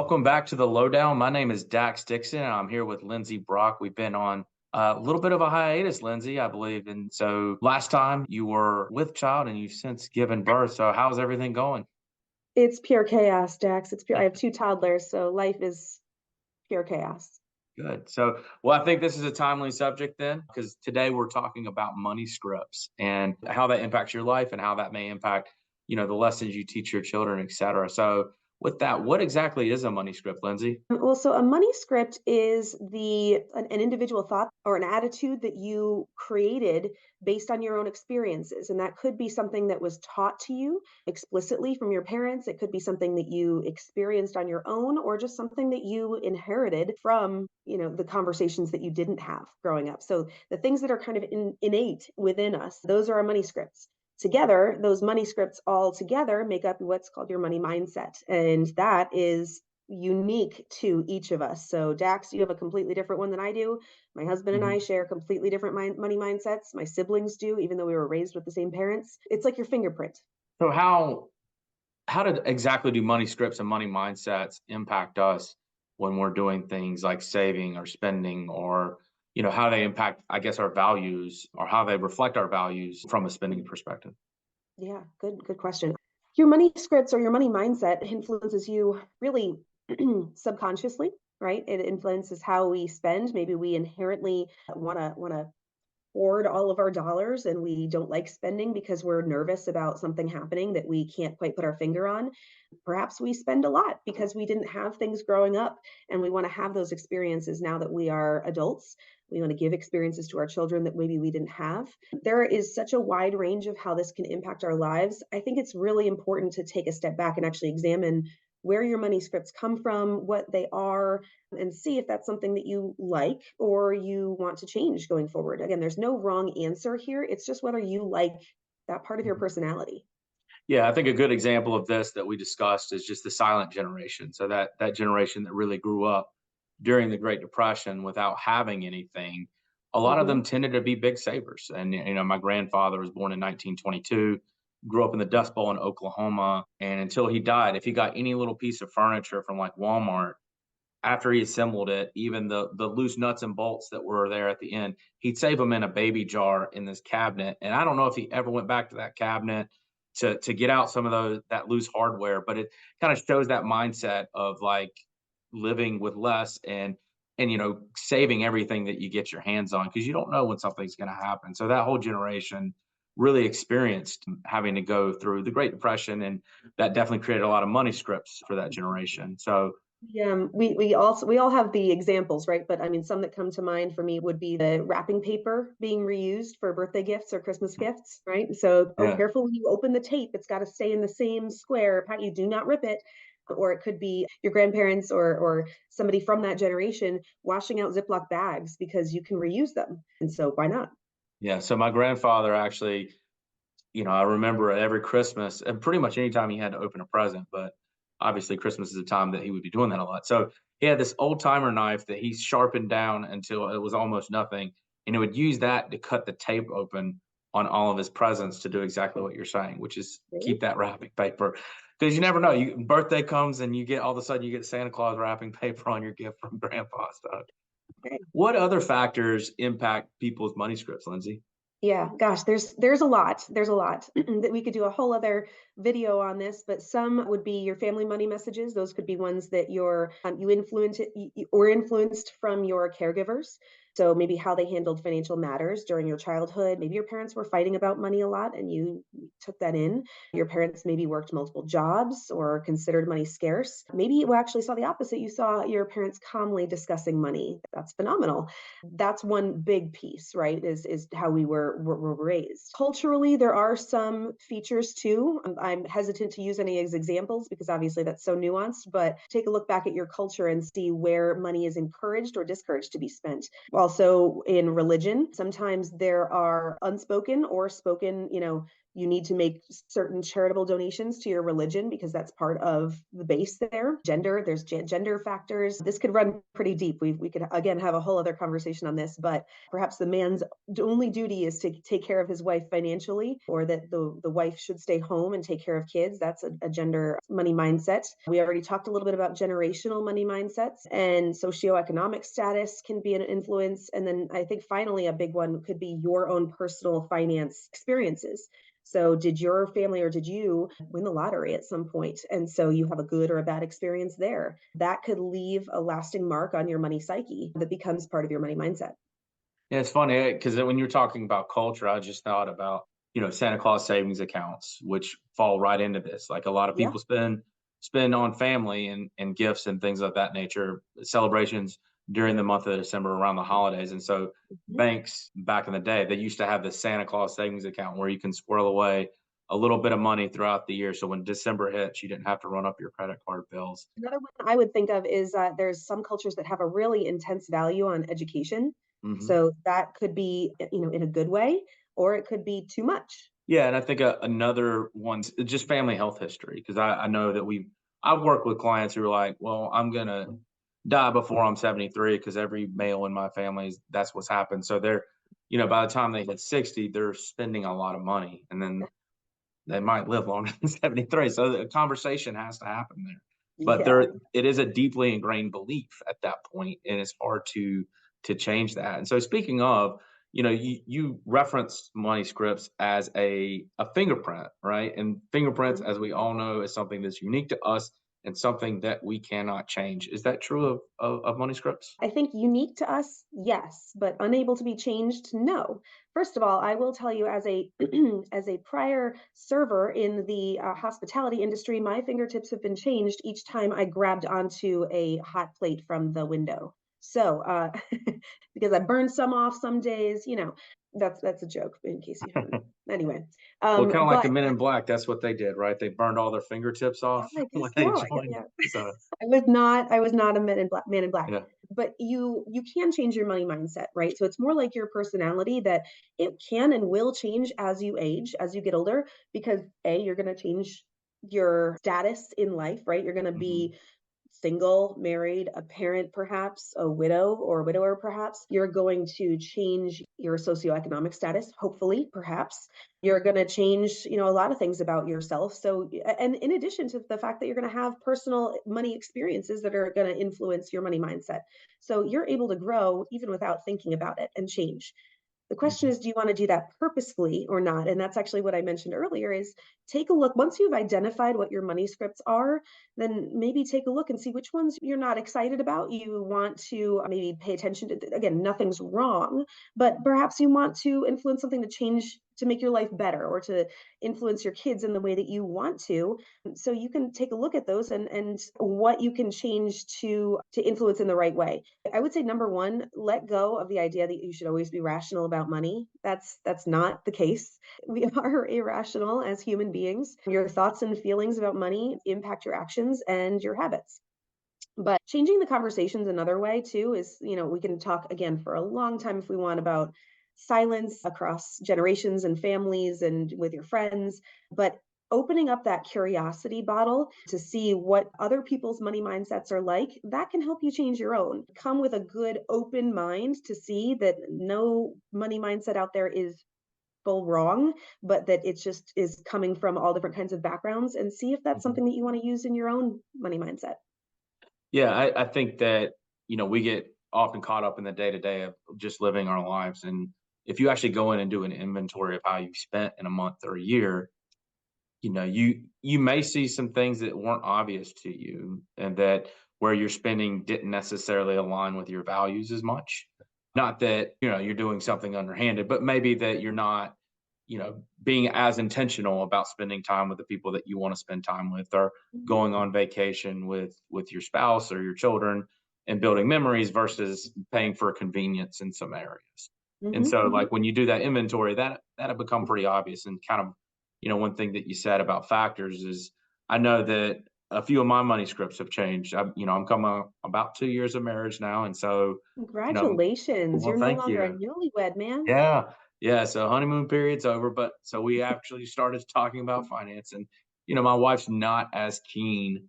Welcome back to the Lowdown. My name is Dax Dixon, and I'm here with Lindsey Brock. We've been on a little bit of a hiatus, Lindsey, I believe. And so last time you were with child and you've since given birth. So how's everything going? It's pure chaos, Dax. It's pure. I have two toddlers, so life is pure chaos. Good. I think this is a timely subject then, because today we're talking about money scripts and how that impacts your life and how that may impact, the lessons you teach your children, et cetera. So with that, what exactly is a money script, Lindsey? Well, so a money script is an individual thought or an attitude that you created based on your own experiences, and that could be something that was taught to you explicitly from your parents. It could be something that you experienced on your own, or just something that you inherited from the conversations that you didn't have growing up. So the things that are kind of innate within us, those are our money scripts. Together, those money scripts all together make up what's called your money mindset, and that is unique to each of us. So, Dax, you have a completely different one than I do. My husband and I Mhm. share completely different money mindsets. My siblings do, even though we were raised with the same parents. It's like your fingerprint. So how did exactly do money scripts and money mindsets impact us when we're doing things like saving or spending or how they impact, I guess, our values or how they reflect our values from a spending perspective? Yeah, good question. Your money scripts or your money mindset influences you really subconsciously, right? It influences how we spend. Maybe we inherently want to hoard all of our dollars and we don't like spending because we're nervous about something happening that we can't quite put our finger on. Perhaps we spend a lot because we didn't have things growing up and we want to have those experiences now that we are adults. We want to give experiences to our children that maybe we didn't have. There is such a wide range of how this can impact our lives. I think it's really important to take a step back and actually examine where your money scripts come from, what they are, and see if that's something that you like or you want to change going forward. Again, there's no wrong answer here. It's just whether you like that part of your Mhm. personality. Yeah, I think a good example of this that we discussed is just the silent generation. So that generation that really grew up during the Great Depression without having anything, a lot of Hmm. them tended to be big savers. And my grandfather was born in 1922, grew up in the Dust Bowl in Oklahoma, and until he died, if he got any little piece of furniture from like Walmart, after he assembled it, even the loose nuts and bolts that were there at the end, he'd save them in a baby jar in this cabinet. And I don't know if he ever went back to that cabinet to get out some of those that loose hardware, but it kind of shows that mindset of like living with less and saving everything that you get your hands on because you don't know when something's going to happen. So that whole generation really experienced having to go through the Great Depression, and that definitely created a lot of money scripts for that generation. So We all have the examples, right? But I mean, some that come to mind for me would be the wrapping paper being reused for birthday gifts or Christmas gifts, right? So, oh, yeah. careful when you open the tape; it's got to stay in the same square. You do not rip it. Or it could be your grandparents or somebody from that generation washing out Ziploc bags because you can reuse them, and so why not? Yeah, so my grandfather actually, I remember every Christmas and pretty much anytime he had to open a present, but obviously Christmas is a time that he would be doing that a lot. So he had this old timer knife that he sharpened down until it was almost nothing, and he would use that to cut the tape open on all of his presents to do exactly what you're saying, which is Really? keep that wrapping paper because you never know. Birthday comes and you get all of a sudden you get Santa Claus wrapping paper on your gift from Grandpa. So, Okay. what other factors impact people's money scripts, Lindsay? Yeah, gosh, there's a lot. There's a lot that we could do a whole other video on this, but some would be your family money messages. Those could be ones that you influence or influenced from your caregivers. So maybe how they handled financial matters during your childhood. Maybe your parents were fighting about money a lot and you took that in. Your parents maybe worked multiple jobs or considered money scarce. Maybe you actually saw the opposite. You saw your parents calmly discussing money. That's phenomenal. That's one big piece, right? Is how we were raised. Culturally, there are some features too. I'm hesitant to use any as examples because obviously that's so nuanced, but take a look back at your culture and see where money is encouraged or discouraged to be spent. Also in religion, sometimes there are unspoken or spoken, you need to make certain charitable donations to your religion because that's part of the base there. Gender, there's gender factors. This could run pretty deep. We could again have a whole other conversation on this, but perhaps the man's only duty is to take care of his wife financially, or that the wife should stay home and take care of kids. That's a gender money mindset. We already talked a little bit about generational money mindsets, and socioeconomic status can be an influence. And then I think finally a big one could be your own personal finance experiences. So did your family or did you win the lottery at some point? And so you have a good or a bad experience there. That could leave a lasting mark on your money psyche that becomes part of your money mindset. Yeah, it's funny because when you're talking about culture, I just thought about, Santa Claus savings accounts, which fall right into this. Like a lot of Yeah. people spend on family and gifts and things of that nature, celebrations during the month of December around the holidays. And so Mhm. banks back in the day, they used to have the Santa Claus savings account where you can squirrel away a little bit of money throughout the year. So when December hits, you didn't have to run up your credit card bills. Another one I would think of is there's some cultures that have a really intense value on education. Mhm. So that could be, in a good way, or it could be too much. Yeah, and I think another one's just family health history because I know that I've worked with clients who are like, well, I'm gonna die before I'm 73 because every male in my family that's what's happened. So they're, by the time they hit 60, they're spending a lot of money, and then they might live longer than 73. So the conversation has to happen there. But Yeah. it is a deeply ingrained belief at that point, and it's hard to change that. And so speaking of, you referenced money scripts as a fingerprint, right? And fingerprints, as we all know, is something that's unique to us and something that we cannot change. Is that true of money scripts? I think unique to us, yes, but unable to be changed, no. First of all, I will tell you as a as a prior server in the hospitality industry, my fingertips have been changed each time I grabbed onto a hot plate from the window. So, because I burned some off some days, that's a joke in case you haven't. Anyway, Well, kind of like the but Men in Black, that's what they did, right? They burned all their fingertips off I when guess they so. joined. Yeah. So, I was not a man in black. yeah. But you can change your money mindset, right? So it's more like your personality that it can and will change as you age, as you get older, because you're going to change your status in life, right? You're going to Mhm. be single, married, a parent, perhaps a widow or a widower, perhaps. You're going to change your socioeconomic status, hopefully, perhaps. You're going to change, a lot of things about yourself. So, and in addition to the fact that you're going to have personal money experiences that are going to influence your money mindset. So you're able to grow even without thinking about it and change. The question Mhm. is, do you want to do that purposefully or not? And that's actually what I mentioned earlier is take a look. Once you've identified what your money scripts are, then maybe take a look and see which ones you're not excited about. You want to maybe pay attention to, again, nothing's wrong, but perhaps you want to influence something to change to make your life better or to influence your kids in the way that you want to. So you can take a look at those and what you can change to influence in the right way. I would say number one, let go of the idea that you should always be rational about money. That's not the case. We are irrational as human beings. Your thoughts and feelings about money impact your actions and your habits. But changing the conversations another way too is, we can talk again for a long time if we want about silence across generations and families and with your friends. But opening up that curiosity bottle to see what other people's money mindsets are like, that can help you change your own. Come with a good open mind to see that no money mindset out there is full wrong, but that it just is coming from all different kinds of backgrounds and see if that's Mhm. something that you want to use in your own money mindset. Yeah, I think that, we get often caught up in the day to day of just living our lives. And if you actually go in and do an inventory of how you spent in a month or a year, you may see some things that weren't obvious to you and that where you're spending didn't necessarily align with your values as much. Not that, you're doing something underhanded, but maybe that you're not, being as intentional about spending time with the people that you want to spend time with, or Mhm. going on vacation with your spouse or your children and building memories versus paying for convenience in some areas. And Mhm, so mhm. like when you do that inventory, that'll become pretty obvious. And kind of, one thing that you said about factors is I know that a few of my money scripts have changed. I'm coming on about 2 years of marriage now. And so, you know, Congratulations, well, you're no thank longer a you. newlywed, man. Yeah. Yeah, so honeymoon period's over, but so we actually started talking about finance, and my wife's not as keen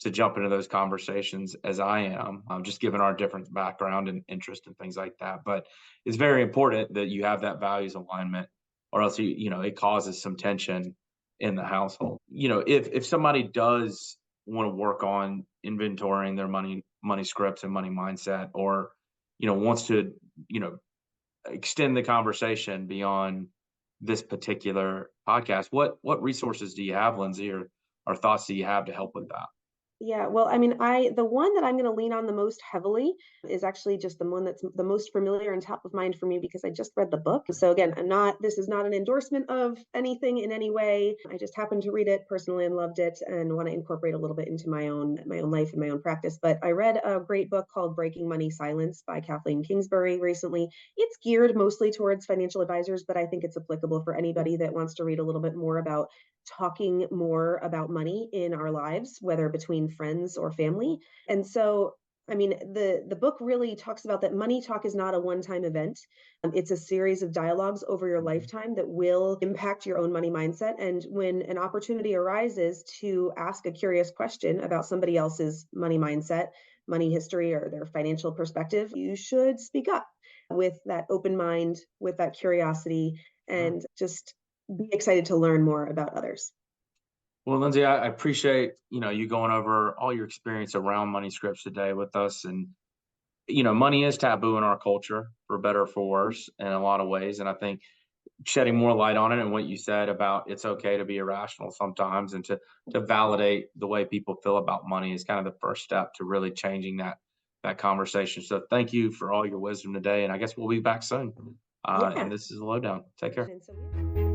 to jump into those conversations as I am, just given our different background and interest and things like that. But it's very important that you have that values alignment, or else it causes some tension in the household. If somebody does want to work on inventorying their money scripts and money mindset, or wants to you know extend the conversation beyond this particular podcast, what resources do you have, Lindsay, or thoughts do you have to help with that? Yeah, well, I mean, the one that I'm going to lean on the most heavily is actually just the one that's the most familiar and top of mind for me because I just read the book. So again, this is not an endorsement of anything in any way. I just happened to read it personally and loved it and want to incorporate a little bit into my own life and my own practice. But I read a great book called Breaking Money Silence by Kathleen Kingsbury recently. It's geared mostly towards financial advisors, but I think it's applicable for anybody that wants to read a little bit more about talking more about money in our lives, whether between friends or family. And so, I mean, the book really talks about that money talk is not a one-time event. It's a series of dialogues over your lifetime that will impact your own money mindset. And when an opportunity arises to ask a curious question about somebody else's money mindset, money history, or their financial perspective, you should speak up with that open mind, with that curiosity, Mhm. and just be excited to learn more about others. Well, Lindsay, I appreciate you going over all your experience around money scripts today with us, and money is taboo in our culture, for better or for worse, in a lot of ways, and I think shedding more light on it and what you said about it's okay to be irrational sometimes and to validate the way people feel about money is kind of the first step to really changing that conversation. So thank you for all your wisdom today, and I guess we'll be back soon. And Yeah. this is the lowdown. Take care. And so